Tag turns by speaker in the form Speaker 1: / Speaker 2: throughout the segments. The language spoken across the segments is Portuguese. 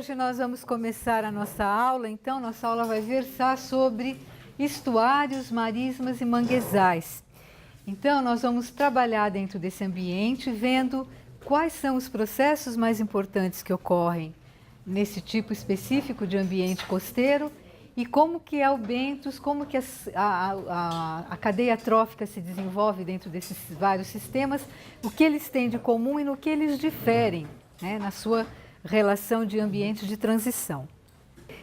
Speaker 1: Hoje nós vamos começar a nossa aula, então nossa aula vai versar sobre estuários, marismas e manguezais. Então nós vamos trabalhar dentro desse ambiente vendo quais são os processos mais importantes que ocorrem nesse tipo específico de ambiente costeiro e como que é o bentos, como que a cadeia trófica se desenvolve dentro desses vários sistemas, o que eles têm de comum e no que eles diferem, né, na sua relação de ambientes de transição.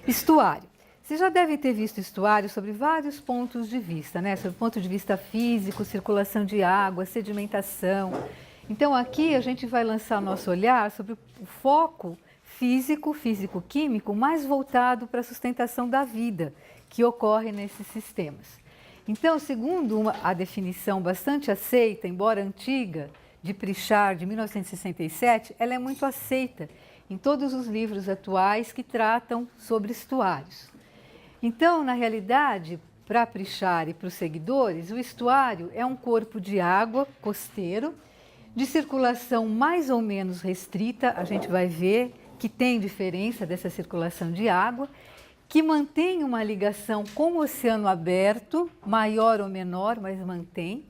Speaker 1: Estuário. Vocês já devem ter visto estuário sobre vários pontos de vista, né? Sobre o ponto de vista físico, circulação de água, sedimentação. Então aqui a gente vai lançar nosso olhar sobre o foco físico, físico-químico, mais voltado para a sustentação da vida que ocorre nesses sistemas. Então, segundo a definição bastante aceita, embora antiga, de Pritchard, de 1967, ela é muito aceita em todos os livros atuais que tratam sobre estuários. Então, na realidade, para Pritchard e para os seguidores, o estuário é um corpo de água costeiro, de circulação mais ou menos restrita, a gente vai ver que tem diferença dessa circulação de água, que mantém uma ligação com o oceano aberto, maior ou menor, mas mantém,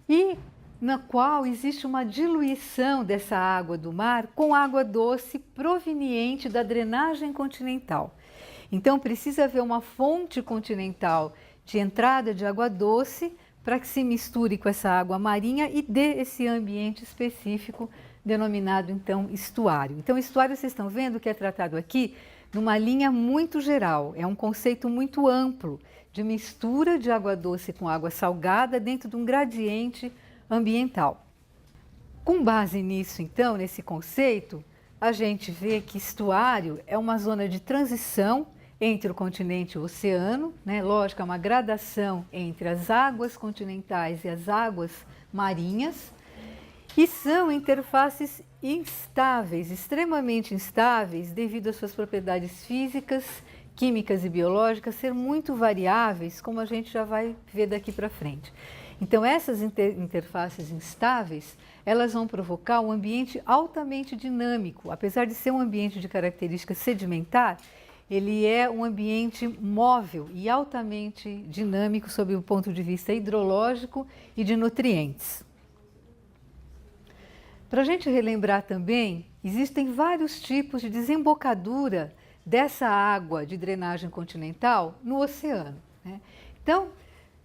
Speaker 1: e na qual existe uma diluição dessa água do mar com água doce proveniente da drenagem continental. Então precisa haver uma fonte continental de entrada de água doce para que se misture com essa água marinha e dê esse ambiente específico denominado então estuário. Então estuário vocês estão vendo que é tratado aqui numa linha muito geral, é um conceito muito amplo de mistura de água doce com água salgada dentro de um gradiente ambiental. Com base nisso, então, nesse conceito, a gente vê que estuário é uma zona de transição entre o continente e o oceano, né? Lógico, é uma gradação entre as águas continentais e as águas marinhas, e são interfaces instáveis, extremamente instáveis, devido às suas propriedades físicas, químicas e biológicas ser muito variáveis, como a gente já vai ver daqui para frente. Então, essas interfaces instáveis, elas vão provocar um ambiente altamente dinâmico. Apesar de ser um ambiente de característica sedimentar, ele é um ambiente móvel e altamente dinâmico sob o ponto de vista hidrológico e de nutrientes. Para a gente relembrar também, existem vários tipos de desembocadura dessa água de drenagem continental no oceano, né? Então,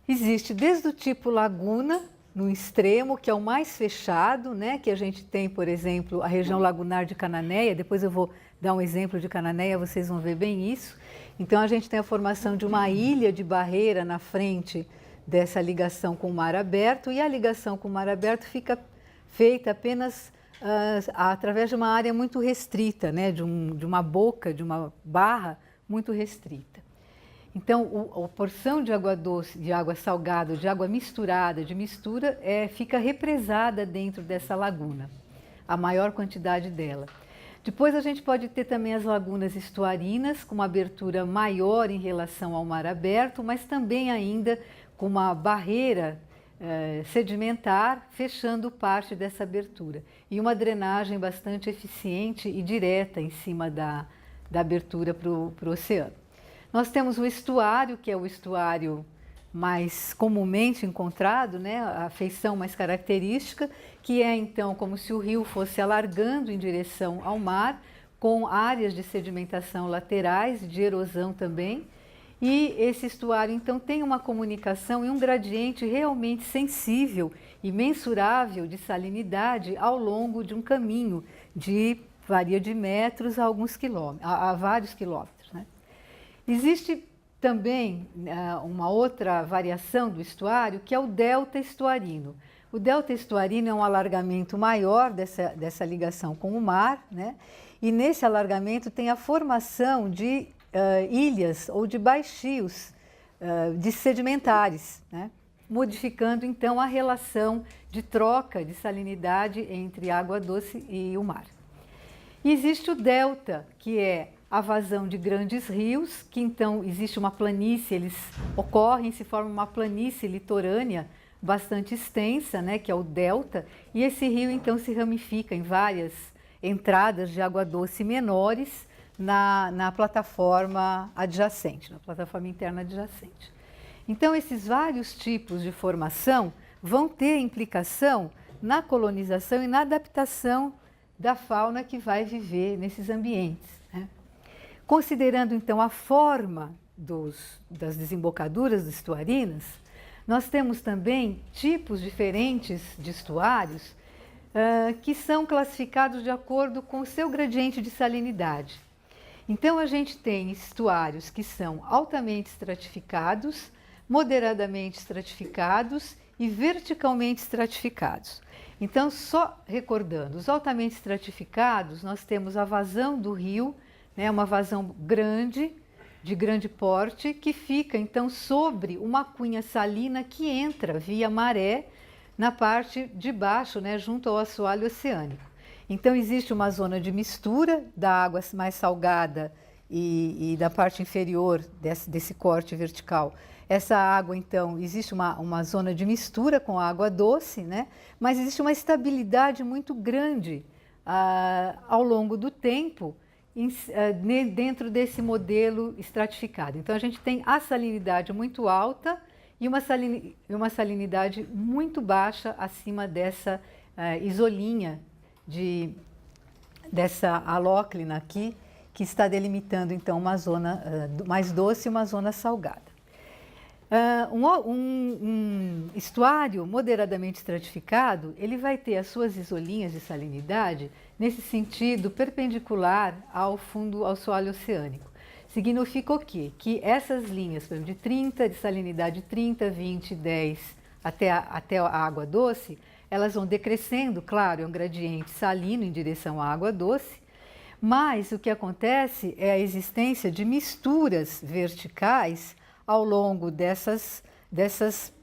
Speaker 1: existe desde o tipo laguna, no extremo, que é o mais fechado, né? Que a gente tem, por exemplo, a região lagunar de Cananéia. Depois eu vou dar um exemplo de Cananéia, vocês vão ver bem isso. Então, a gente tem a formação de uma ilha de barreira na frente dessa ligação com o mar aberto, e a ligação com o mar aberto fica feita apenas através de uma área muito restrita, né? De uma boca, de uma barra muito restrita. Então, a porção de água doce, de água salgada, de água misturada, de mistura, fica represada dentro dessa laguna, a maior quantidade dela. Depois a gente pode ter também as lagunas estuarinas, com uma abertura maior em relação ao mar aberto, mas também ainda com uma barreira sedimentar, fechando parte dessa abertura. E uma drenagem bastante eficiente e direta em cima da abertura para o oceano. Nós temos o estuário, que é o estuário mais comumente encontrado, né? A feição mais característica, que é então como se o rio fosse alargando em direção ao mar, com áreas de sedimentação laterais, de erosão também. E esse estuário então tem uma comunicação e um gradiente realmente sensível e mensurável de salinidade ao longo de um caminho varia de metros a alguns quilômetros, a vários quilômetros, né? Existe também uma outra variação do estuário, que é o delta estuarino. O delta estuarino é um alargamento maior dessa ligação com o mar, né? E nesse alargamento tem a formação de ilhas ou de baixios de sedimentares, né? Modificando então a relação de troca de salinidade entre água doce e o mar. E existe o delta, que é a vazão de grandes rios, que então existe uma planície, eles ocorrem, se forma uma planície litorânea bastante extensa, né, que é o delta, e esse rio então se ramifica em várias entradas de água doce menores, na plataforma adjacente, na plataforma interna adjacente. Então, esses vários tipos de formação vão ter implicação na colonização e na adaptação da fauna que vai viver nesses ambientes, né? Considerando, então, a forma das desembocaduras estuarinas, nós temos também tipos diferentes de estuários que são classificados de acordo com o seu gradiente de salinidade. Então, a gente tem estuários que são altamente estratificados, moderadamente estratificados e verticalmente estratificados. Então, só recordando, os altamente estratificados, nós temos a vazão do rio, né, uma vazão grande, de grande porte, que fica então sobre uma cunha salina que entra via maré na parte de baixo, né, junto ao assoalho oceânico. Então, existe uma zona de mistura da água mais salgada e da parte inferior desse corte vertical. Essa água, então, existe uma zona de mistura com a água doce, né? Mas existe uma estabilidade muito grande ao longo do tempo dentro desse modelo estratificado. Então, a gente tem a salinidade muito alta e uma salinidade muito baixa acima dessa isolinha, dessa alóclina aqui, que está delimitando, então, uma zona mais doce e uma zona salgada. Um estuário moderadamente estratificado, ele vai ter as suas isolinhas de salinidade nesse sentido perpendicular ao fundo, ao assoalho oceânico. Significa o quê? Que essas linhas, por exemplo, de salinidade 30, 20, 10 até a água doce, elas vão decrescendo, claro, é um gradiente salino em direção à água doce, mas o que acontece é a existência de misturas verticais ao longo dessas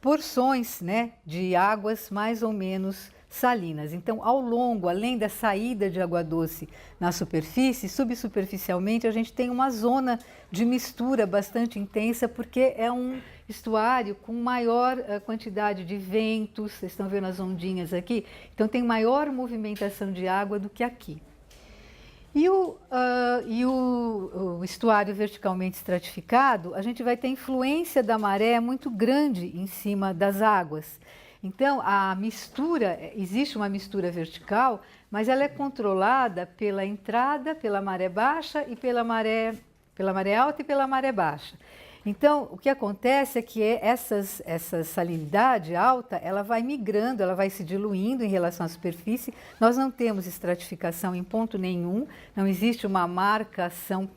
Speaker 1: porções, né, de águas mais ou menos salinas. Então, ao longo, além da saída de água doce na superfície, subsuperficialmente, a gente tem uma zona de mistura bastante intensa, porque é um estuário com maior quantidade de ventos, vocês estão vendo as ondinhas aqui? Então, tem maior movimentação de água do que aqui. E o estuário verticalmente estratificado, a gente vai ter influência da maré muito grande em cima das águas. Então, a mistura, existe uma mistura vertical, mas ela é controlada pela entrada, pela maré baixa e pela maré alta e pela maré baixa. Então, o que acontece é que essa salinidade alta, ela vai migrando, ela vai se diluindo em relação à superfície. Nós não temos estratificação em ponto nenhum, não existe uma marcação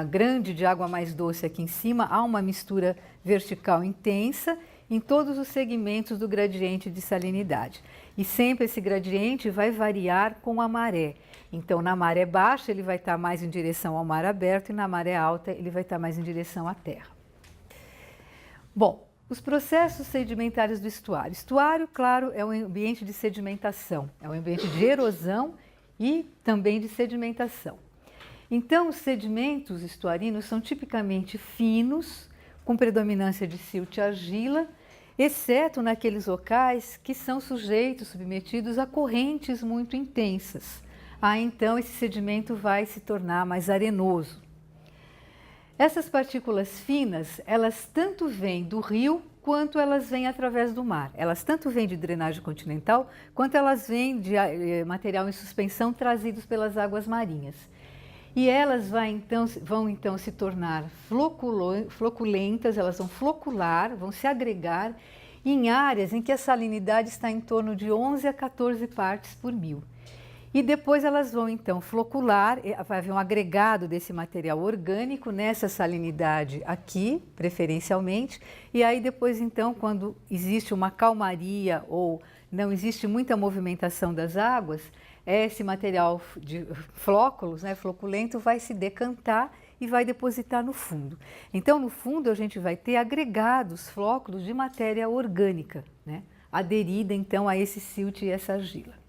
Speaker 1: grande de água mais doce aqui em cima, há uma mistura vertical intensa em todos os segmentos do gradiente de salinidade. E sempre esse gradiente vai variar com a maré. Então, na maré baixa, ele vai estar mais em direção ao mar aberto e na maré alta, ele vai estar mais em direção à terra. Bom, os processos sedimentares do estuário. Estuário, claro, é um ambiente de sedimentação, é um ambiente de erosão e também de sedimentação. Então, os sedimentos estuarinos são tipicamente finos, com predominância de silt e argila, exceto naqueles locais que são submetidos a correntes muito intensas. Então, esse sedimento vai se tornar mais arenoso. Essas partículas finas, elas tanto vêm do rio, quanto elas vêm através do mar. Elas tanto vêm de drenagem continental, quanto elas vêm de material em suspensão trazidos pelas águas marinhas. E elas vão então se tornar floculentas, elas vão flocular, vão se agregar em áreas em que a salinidade está em torno de 11 a 14 partes por mil. E depois elas vão então flocular, vai haver um agregado desse material orgânico nessa salinidade aqui, preferencialmente, e aí depois então, quando existe uma calmaria ou não existe muita movimentação das águas, esse material de flóculos, né, floculento, vai se decantar e vai depositar no fundo. Então, no fundo, a gente vai ter agregados, flóculos de matéria orgânica, né, aderida então a esse silt e essa argila.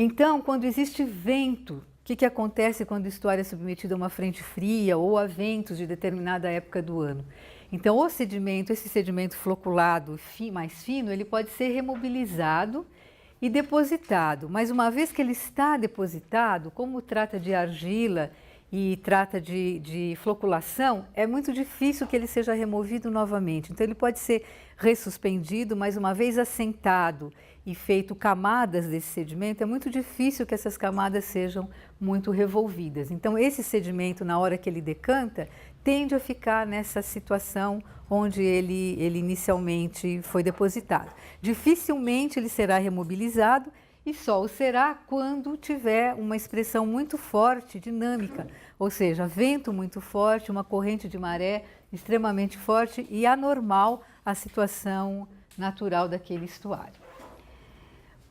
Speaker 1: Então, quando existe vento, o que acontece quando o estuário é submetido a uma frente fria ou a ventos de determinada época do ano? Então, o sedimento, esse sedimento floculado mais fino, ele pode ser remobilizado e depositado. Mas uma vez que ele está depositado, como trata de argila e trata de floculação, é muito difícil que ele seja removido novamente. Então, ele pode ser ressuspendido, mas uma vez assentado e feito camadas desse sedimento, é muito difícil que essas camadas sejam muito revolvidas. Então, esse sedimento, na hora que ele decanta, tende a ficar nessa situação onde ele inicialmente foi depositado. Dificilmente ele será remobilizado, e só o será quando tiver uma expressão muito forte, dinâmica, ou seja, vento muito forte, uma corrente de maré extremamente forte e anormal a situação natural daquele estuário.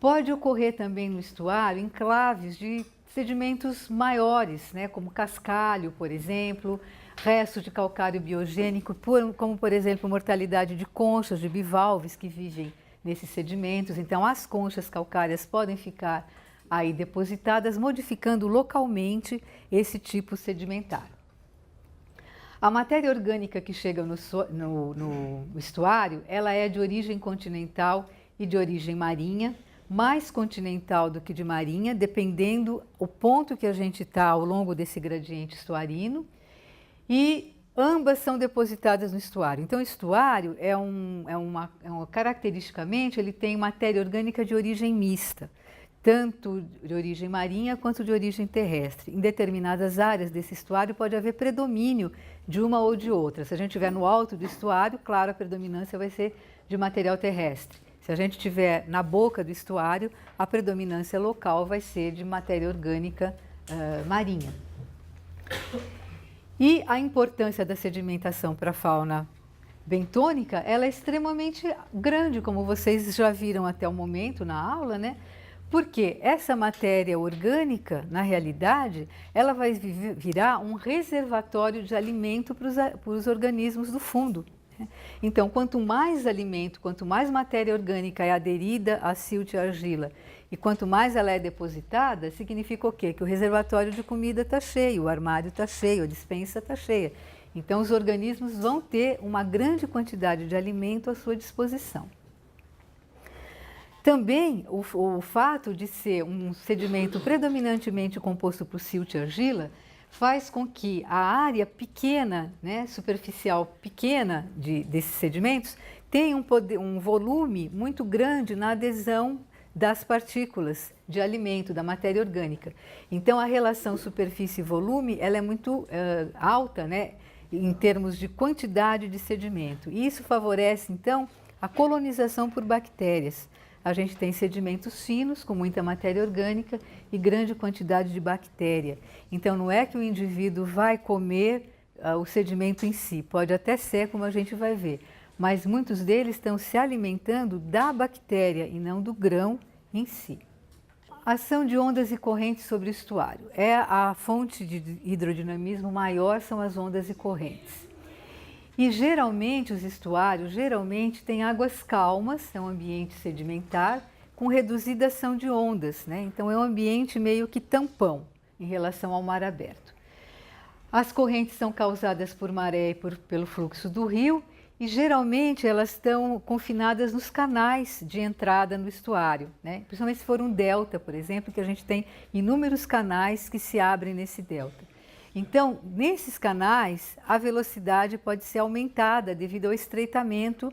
Speaker 1: Pode ocorrer também no estuário enclaves de sedimentos maiores, né, como cascalho, por exemplo, restos de calcário biogênico, como por exemplo mortalidade de conchas, de bivalves que vivem nesses sedimentos. Então, as conchas calcárias podem ficar aí depositadas, modificando localmente esse tipo sedimentar. A matéria orgânica que chega no estuário, ela é de origem continental e de origem marinha, mais continental do que de marinha, dependendo o ponto que a gente está ao longo desse gradiente estuarino, e ambas são depositadas no estuário. Então, o estuário caracteristicamente, ele tem matéria orgânica de origem mista, tanto de origem marinha quanto de origem terrestre. Em determinadas áreas desse estuário pode haver predomínio de uma ou de outra. Se a gente estiver no alto do estuário, claro, a predominância vai ser de material terrestre. Se a gente estiver na boca do estuário, a predominância local vai ser de matéria orgânica marinha. E a importância da sedimentação para a fauna bentônica, ela é extremamente grande, como vocês já viram até o momento na aula, né? Porque essa matéria orgânica, na realidade, ela vai virar um reservatório de alimento para os organismos do fundo. Então, quanto mais alimento, quanto mais matéria orgânica é aderida a silt e argila, e quanto mais ela é depositada, significa o quê? Que o reservatório de comida está cheio, o armário está cheio, a despensa está cheia. Então, os organismos vão ter uma grande quantidade de alimento à sua disposição. Também, o fato de ser um sedimento predominantemente composto por silt e argila faz com que a área pequena, né, superficial pequena desses sedimentos tenha um volume muito grande na adesão das partículas de alimento, da matéria orgânica. Então, a relação superfície e volume ela é muito alta, né, em termos de quantidade de sedimento. E isso favorece, então, a colonização por bactérias. A gente tem sedimentos finos, com muita matéria orgânica e grande quantidade de bactéria. Então, não é que o indivíduo vai comer o sedimento em si, pode até ser, como a gente vai ver, mas muitos deles estão se alimentando da bactéria e não do grão em si. A ação de ondas e correntes sobre o estuário. É a fonte de hidrodinamismo maior, são as ondas e correntes. E geralmente os estuários têm águas calmas, é um ambiente sedimentar com reduzida ação de ondas, né? Então é um ambiente meio que tampão em relação ao mar aberto. As correntes são causadas por maré e pelo fluxo do rio e geralmente elas estão confinadas nos canais de entrada no estuário, né? Principalmente se for um delta, por exemplo, que a gente tem inúmeros canais que se abrem nesse delta. Então, nesses canais, a velocidade pode ser aumentada devido ao estreitamento,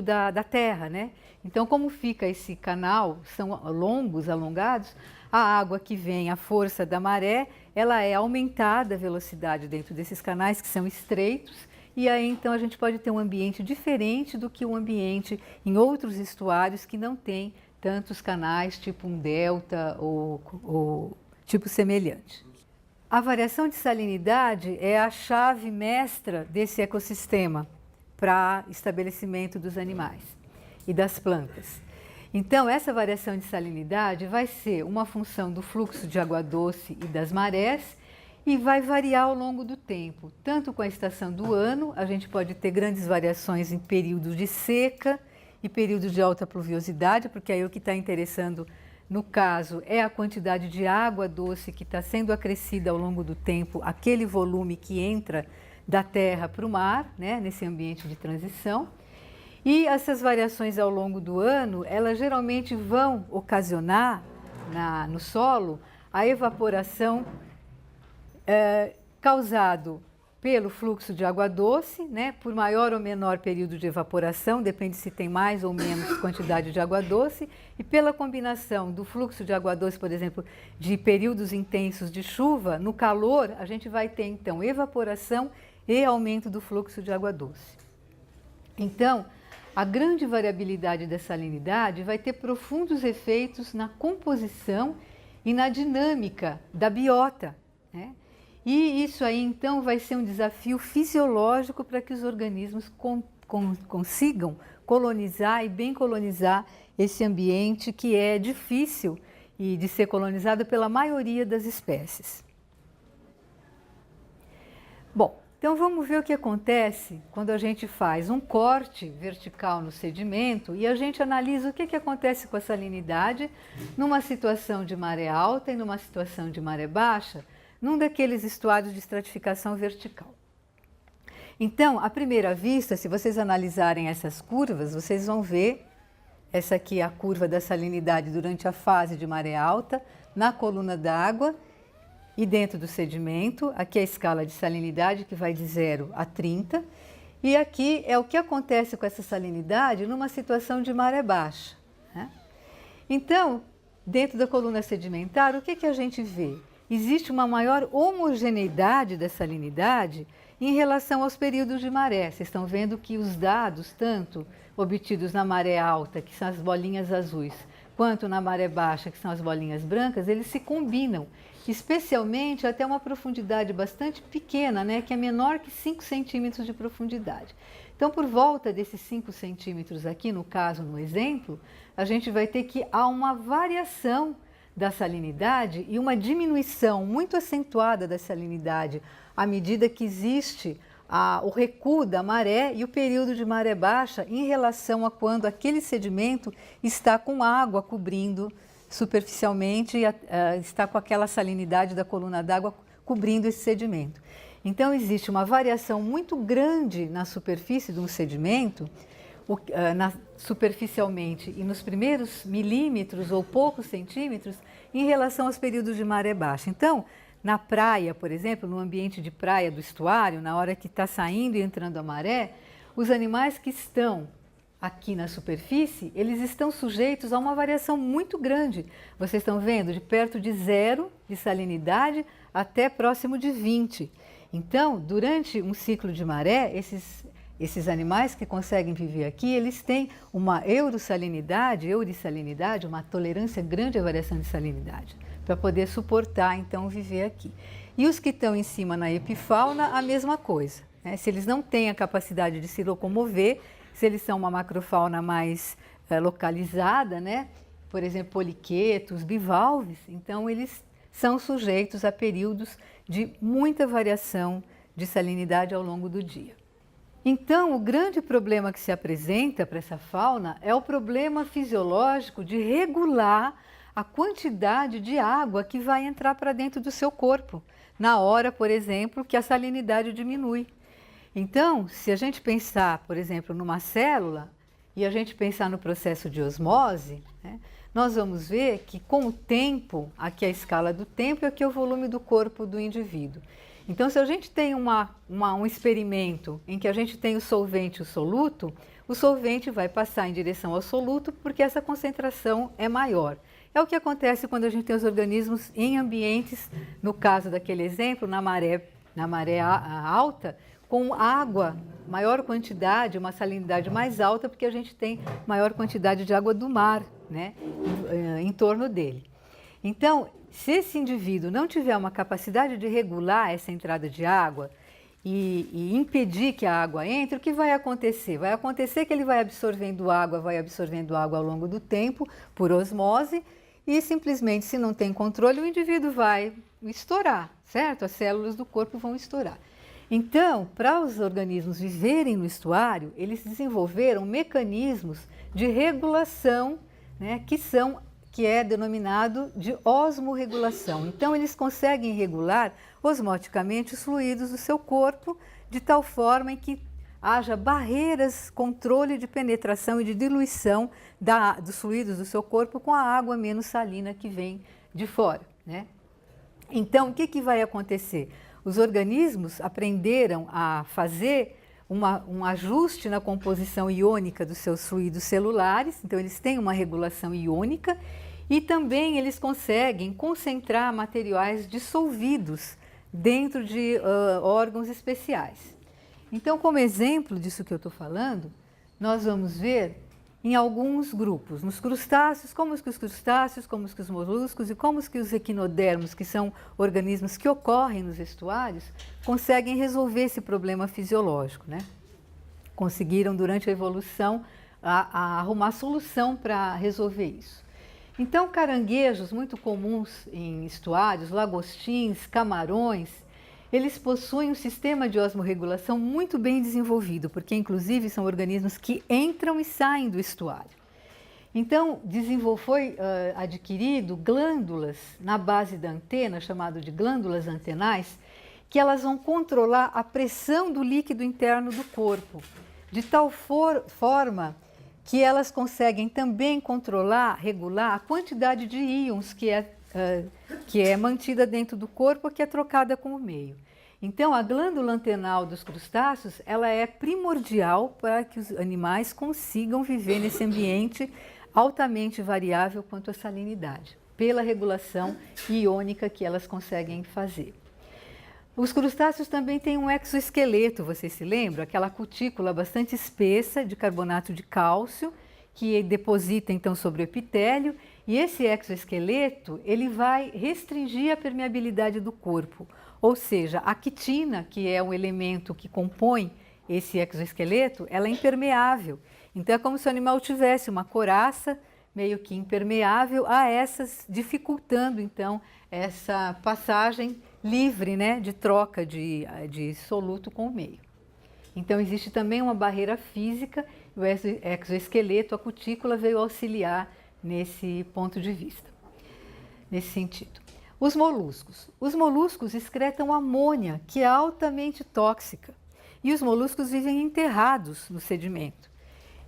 Speaker 1: da terra, né? Então, como fica esse canal, são longos, alongados, a água que vem, a força da maré, ela é aumentada a velocidade dentro desses canais que são estreitos, e aí então a gente pode ter um ambiente diferente do que o ambiente em outros estuários que não tem tantos canais, tipo um delta ou tipo semelhante. A variação de salinidade é a chave mestra desse ecossistema para estabelecimento dos animais e das plantas. Então, essa variação de salinidade vai ser uma função do fluxo de água doce e das marés e vai variar ao longo do tempo. Tanto com a estação do ano, a gente pode ter grandes variações em períodos de seca e períodos de alta pluviosidade, porque aí o que está interessando no caso, é a quantidade de água doce que está sendo acrescida ao longo do tempo, aquele volume que entra da terra para o mar, né, nesse ambiente de transição. E essas variações ao longo do ano, elas geralmente vão ocasionar no solo a evaporação causado pelo fluxo de água doce, né, por maior ou menor período de evaporação, depende se tem mais ou menos quantidade de água doce, e pela combinação do fluxo de água doce, por exemplo, de períodos intensos de chuva, no calor a gente vai ter então evaporação e aumento do fluxo de água doce. Então, a grande variabilidade da salinidade vai ter profundos efeitos na composição e na dinâmica da biota, né? E isso aí, então, vai ser um desafio fisiológico para que os organismos consigam colonizar e bem colonizar esse ambiente que é difícil e de ser colonizado pela maioria das espécies. Bom, então vamos ver o que acontece quando a gente faz um corte vertical no sedimento e a gente analisa o que acontece com a salinidade numa situação de maré alta e numa situação de maré baixa, num daqueles estuários de estratificação vertical. Então, à primeira vista, se vocês analisarem essas curvas, vocês vão ver, essa aqui é a curva da salinidade durante a fase de maré alta, na coluna d'água e dentro do sedimento. Aqui é a escala de salinidade que vai de 0 a 30. E aqui é o que acontece com essa salinidade numa situação de maré baixa, né? Então, dentro da coluna sedimentar, o que a gente vê? Existe uma maior homogeneidade da salinidade em relação aos períodos de maré. Vocês estão vendo que os dados, tanto obtidos na maré alta, que são as bolinhas azuis, quanto na maré baixa, que são as bolinhas brancas, eles se combinam, especialmente até uma profundidade bastante pequena, né, que é menor que 5 centímetros de profundidade. Então, por volta desses 5 centímetros aqui, no caso, no exemplo, a gente vai ter que há uma variação da salinidade e uma diminuição muito acentuada da salinidade à medida que existe o recuo da maré e o período de maré baixa em relação a quando aquele sedimento está com água cobrindo superficialmente e está com aquela salinidade da coluna d'água cobrindo esse sedimento. Então, existe uma variação muito grande na superfície de um sedimento, superficialmente e nos primeiros milímetros ou poucos centímetros em relação aos períodos de maré baixa. Então, na praia, por exemplo, no ambiente de praia do estuário, na hora que está saindo e entrando a maré, os animais que estão aqui na superfície, eles estão sujeitos a uma variação muito grande. Vocês estão vendo de perto de 0 de salinidade até próximo de 20. Então, durante um ciclo de maré, esses animais que conseguem viver aqui, eles têm uma eurisalinidade, uma tolerância grande à variação de salinidade, para poder suportar, então, viver aqui. E os que estão em cima na epifauna, a mesma coisa, né? Se eles não têm a capacidade de se locomover, se eles são uma macrofauna mais localizada, né? Por exemplo, poliquetos, bivalves, então eles são sujeitos a períodos de muita variação de salinidade ao longo do dia. Então, o grande problema que se apresenta para essa fauna é o problema fisiológico de regular a quantidade de água que vai entrar para dentro do seu corpo, na hora, por exemplo, que a salinidade diminui. Então, se a gente pensar, por exemplo, numa célula e a gente pensar no processo de osmose, né, nós vamos ver que com o tempo, aqui é a escala do tempo e aqui é o volume do corpo do indivíduo. Então, se a gente tem um experimento em que a gente tem o solvente e o solvente vai passar em direção ao soluto porque essa concentração é maior. É o que acontece quando a gente tem os organismos em ambientes, no caso daquele exemplo, na maré alta, com água, maior quantidade, uma salinidade mais alta, porque a gente tem maior quantidade de água do mar, né, em torno dele. Então, se esse indivíduo não tiver uma capacidade de regular essa entrada de água e impedir que a água entre, o que vai acontecer? Vai acontecer que ele vai absorvendo água ao longo do tempo, por osmose, e simplesmente, se não tem controle, o indivíduo vai estourar, certo? As células do corpo vão estourar. Então, para os organismos viverem no estuário, eles desenvolveram mecanismos de regulação, né, que é denominado de osmorregulação. Então, eles conseguem regular osmoticamente os fluidos do seu corpo de tal forma em que haja barreiras, controle de penetração e de diluição dos fluidos do seu corpo com a água menos salina que vem de fora, né? Então, o que vai acontecer? Os organismos aprenderam a fazer um ajuste na composição iônica dos seus fluidos celulares, então eles têm uma regulação iônica e também eles conseguem concentrar materiais dissolvidos dentro de órgãos especiais. Então, como exemplo disso que eu estou falando, nós vamos ver em alguns grupos, nos crustáceos, como que os crustáceos, como que os moluscos e como que os equinodermos, que são organismos que ocorrem nos estuários, conseguem resolver esse problema fisiológico, né? Conseguiram, durante a evolução, arrumar solução para resolver isso. Então, caranguejos muito comuns em estuários, lagostins, camarões, eles possuem um sistema de osmorregulação muito bem desenvolvido, porque inclusive são organismos que entram e saem do estuário. Então, foi adquirido glândulas na base da antena, chamado de glândulas antenais, que elas vão controlar a pressão do líquido interno do corpo, de tal forma que elas conseguem também controlar, regular a quantidade de íons que é mantida dentro do corpo, que é trocada com o meio. Então, a glândula antenal dos crustáceos, ela é primordial para que os animais consigam viver nesse ambiente altamente variável quanto à salinidade, pela regulação iônica que elas conseguem fazer. Os crustáceos também têm um exoesqueleto, vocês se lembram? Aquela cutícula bastante espessa de carbonato de cálcio, que deposita então sobre o epitélio, e esse exoesqueleto ele vai restringir a permeabilidade do corpo, ou seja, a quitina, que é um elemento que compõe esse exoesqueleto, ela é impermeável. Então é como se o animal tivesse uma coraça meio que impermeável a essas, dificultando então essa passagem livre, né, de troca de soluto com o meio. Então existe também uma barreira física, o exoesqueleto, a cutícula veio auxiliar nesse ponto de vista, nesse sentido. Os moluscos excretam amônia, que é altamente tóxica, e os moluscos vivem enterrados no sedimento.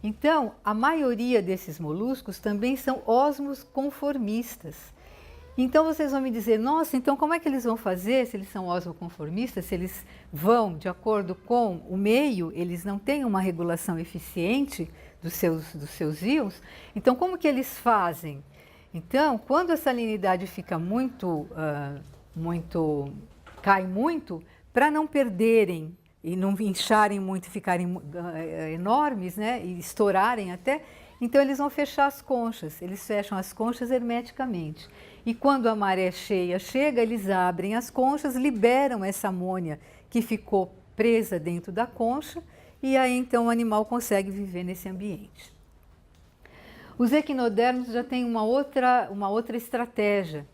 Speaker 1: Então, a maioria desses moluscos também são osmos conformistas. Então vocês vão me dizer, nossa, então como é que eles vão fazer se eles são osmoconformistas, se eles vão de acordo com o meio, eles não têm uma regulação eficiente dos seus íons, então como que eles fazem? Então, quando a salinidade fica cai muito, para não perderem e não incharem muito, ficarem enormes, né, e estourarem até, então eles vão fechar as conchas, eles fecham as conchas hermeticamente. E quando a maré cheia chega, eles abrem as conchas, liberam essa amônia que ficou presa dentro da concha, e aí então o animal consegue viver nesse ambiente. Os equinodermos já têm uma outra estratégia.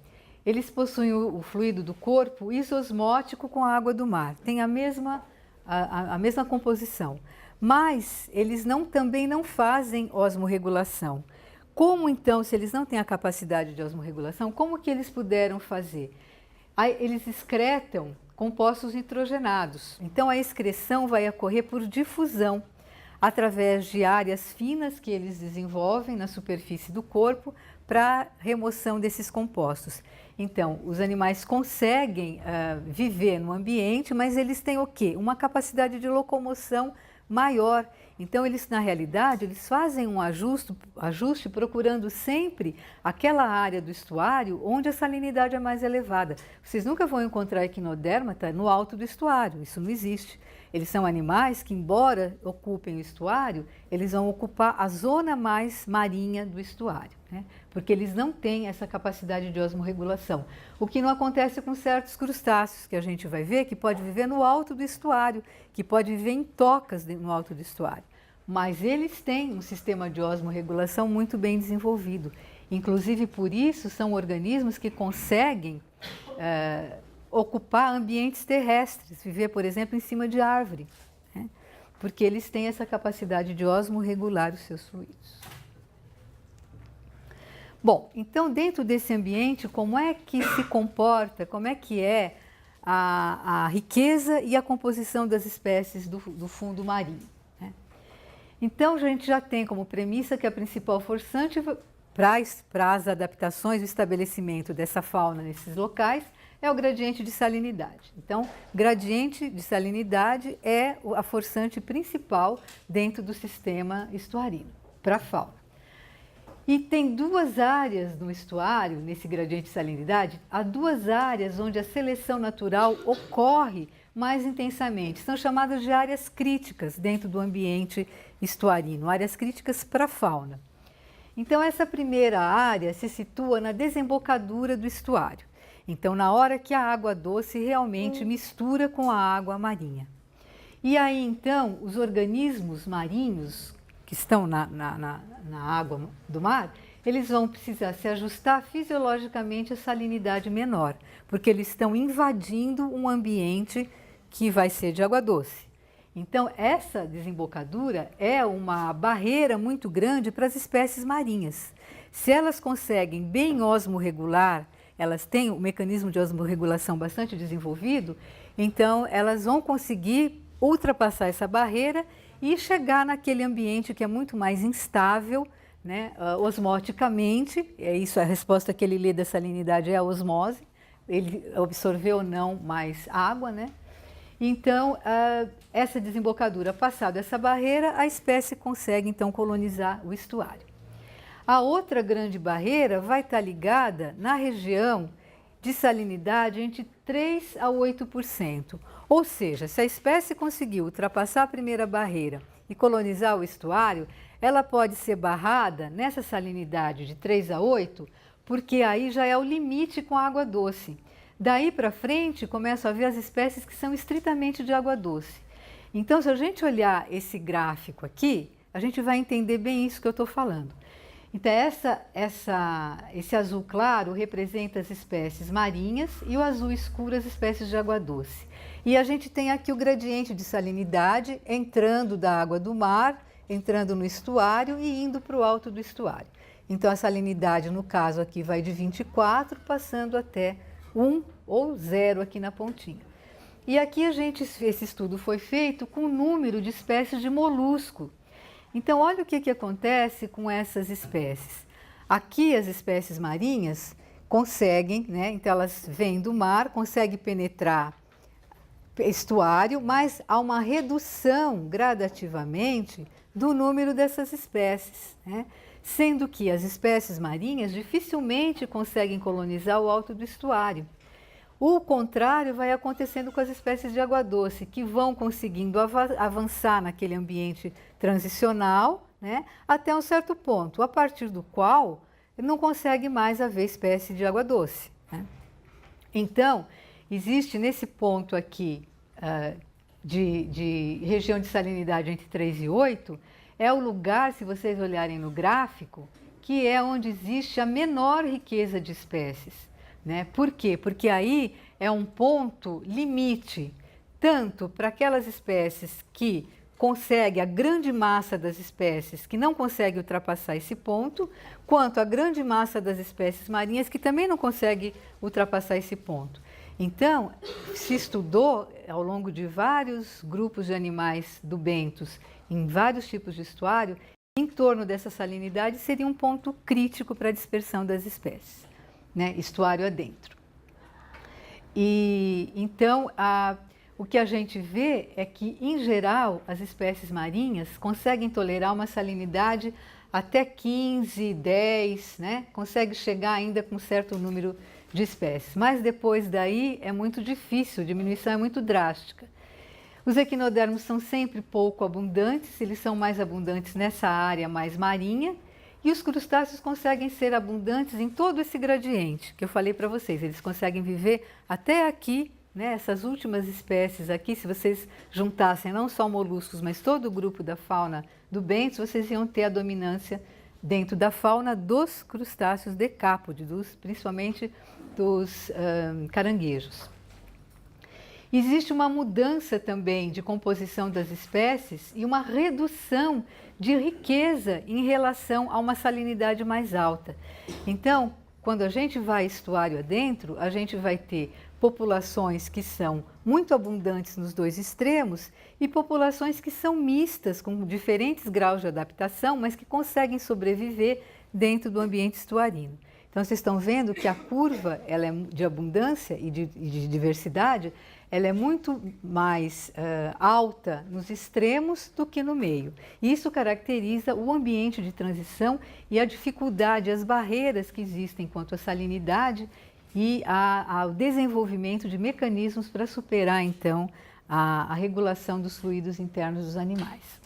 Speaker 1: Eles possuem o fluido do corpo isosmótico com a água do mar, tem a mesma composição, mas eles também não fazem osmorregulação. Como então, se eles não têm a capacidade de osmorregulação, como que eles puderam fazer? Eles excretam compostos nitrogenados. Então a excreção vai ocorrer por difusão, através de áreas finas que eles desenvolvem na superfície do corpo para remoção desses compostos. Então, os animais conseguem viver no ambiente, mas eles têm o quê? Uma capacidade de locomoção maior. Então, eles, na realidade, eles fazem um ajuste procurando sempre aquela área do estuário onde a salinidade é mais elevada. Vocês nunca vão encontrar equinodérmata no alto do estuário, isso não existe. Eles são animais que, embora ocupem o estuário, eles vão ocupar a zona mais marinha do estuário, né? Porque eles não têm essa capacidade de osmorregulação. O que não acontece com certos crustáceos, que a gente vai ver, que pode viver no alto do estuário, que pode viver em tocas no alto do estuário. Mas eles têm um sistema de osmorregulação muito bem desenvolvido. Inclusive, por isso, são organismos que conseguem ocupar ambientes terrestres, viver, por exemplo, em cima de árvore, né? Porque eles têm essa capacidade de osmorregular os seus fluidos. Bom, então dentro desse ambiente, como é que se comporta, como é que é a riqueza e a composição das espécies do fundo marinho, né? Então a gente já tem como premissa que a principal forçante para as adaptações e o estabelecimento dessa fauna nesses locais é o gradiente de salinidade. Então, gradiente de salinidade é a forçante principal dentro do sistema estuarino, para a fauna. E tem duas áreas no estuário, nesse gradiente de salinidade, há duas áreas onde a seleção natural ocorre mais intensamente. São chamadas de áreas críticas dentro do ambiente estuarino, áreas críticas para a fauna. Então, essa primeira área se situa na desembocadura do estuário. Então, na hora que a água doce realmente mistura com a água marinha. E aí, então, os organismos marinhos que estão na água do mar, eles vão precisar se ajustar fisiologicamente a salinidade menor, porque eles estão invadindo um ambiente que vai ser de água doce. Então, essa desembocadura é uma barreira muito grande para as espécies marinhas. Se elas conseguem bem osmorregular, elas têm um mecanismo de osmorregulação bastante desenvolvido, então elas vão conseguir ultrapassar essa barreira e chegar naquele ambiente que é muito mais instável, né, osmoticamente. É isso, a resposta que ele lê da salinidade é a osmose. Ele absorveu ou não mais água, né? Então, essa desembocadura, passado essa barreira, a espécie consegue então colonizar o estuário. A outra grande barreira vai estar ligada na região de salinidade entre 3 a 8%. Ou seja, se a espécie conseguir ultrapassar a primeira barreira e colonizar o estuário, ela pode ser barrada nessa salinidade de 3 a 8, porque aí já é o limite com a água doce. Daí para frente, começam a ver as espécies que são estritamente de água doce. Então, se a gente olhar esse gráfico aqui, a gente vai entender bem isso que eu estou falando. Então, esse azul claro representa as espécies marinhas e o azul escuro as espécies de água doce. E a gente tem aqui o gradiente de salinidade entrando da água do mar, entrando no estuário e indo para o alto do estuário. Então, a salinidade, no caso aqui, vai de 24, passando até 1 ou 0 aqui na pontinha. E aqui esse estudo foi feito com o número de espécies de molusco. Então, olha o que acontece com essas espécies. Aqui, as espécies marinhas conseguem, né? Então, elas vêm do mar, conseguem penetrar estuário, mas há uma redução gradativamente do número dessas espécies, né? Sendo que as espécies marinhas dificilmente conseguem colonizar o alto do estuário. O contrário vai acontecendo com as espécies de água doce, que vão conseguindo avançar naquele ambiente transicional, né, até um certo ponto, a partir do qual não consegue mais haver espécie de água doce, né? Então, existe nesse ponto aqui de região de salinidade entre 3 e 8, é o lugar, se vocês olharem no gráfico, que é onde existe a menor riqueza de espécies. Né? Por quê? Porque aí é um ponto limite, tanto para aquelas espécies que conseguem, a grande massa das espécies que não consegue ultrapassar esse ponto, quanto a grande massa das espécies marinhas que também não consegue ultrapassar esse ponto. Então, se estudou ao longo de vários grupos de animais do bentos, em vários tipos de estuário, em torno dessa salinidade seria um ponto crítico para a dispersão das espécies, né? Estuário adentro. E então, o que a gente vê é que, em geral, as espécies marinhas conseguem tolerar uma salinidade até 15, 10, né? Consegue chegar ainda com um certo número de espécies. Mas depois daí é muito difícil, a diminuição é muito drástica. Os equinodermos são sempre pouco abundantes, eles são mais abundantes nessa área mais marinha, e os crustáceos conseguem ser abundantes em todo esse gradiente que eu falei para vocês. Eles conseguem viver até aqui, né? Essas últimas espécies aqui, se vocês juntassem não só moluscos, mas todo o grupo da fauna do bentos, vocês iam ter a dominância dentro da fauna dos crustáceos decápodes, principalmente dos caranguejos. Existe uma mudança também de composição das espécies e uma redução de riqueza em relação a uma salinidade mais alta. Então, quando a gente vai estuário adentro, a gente vai ter populações que são muito abundantes nos dois extremos e populações que são mistas, com diferentes graus de adaptação, mas que conseguem sobreviver dentro do ambiente estuarino. Então, vocês estão vendo que a curva ela é de abundância e de diversidade, ela é muito mais alta nos extremos do que no meio. Isso caracteriza o ambiente de transição e a dificuldade, as barreiras que existem quanto à salinidade e ao desenvolvimento de mecanismos para superar, então, a regulação dos fluidos internos dos animais.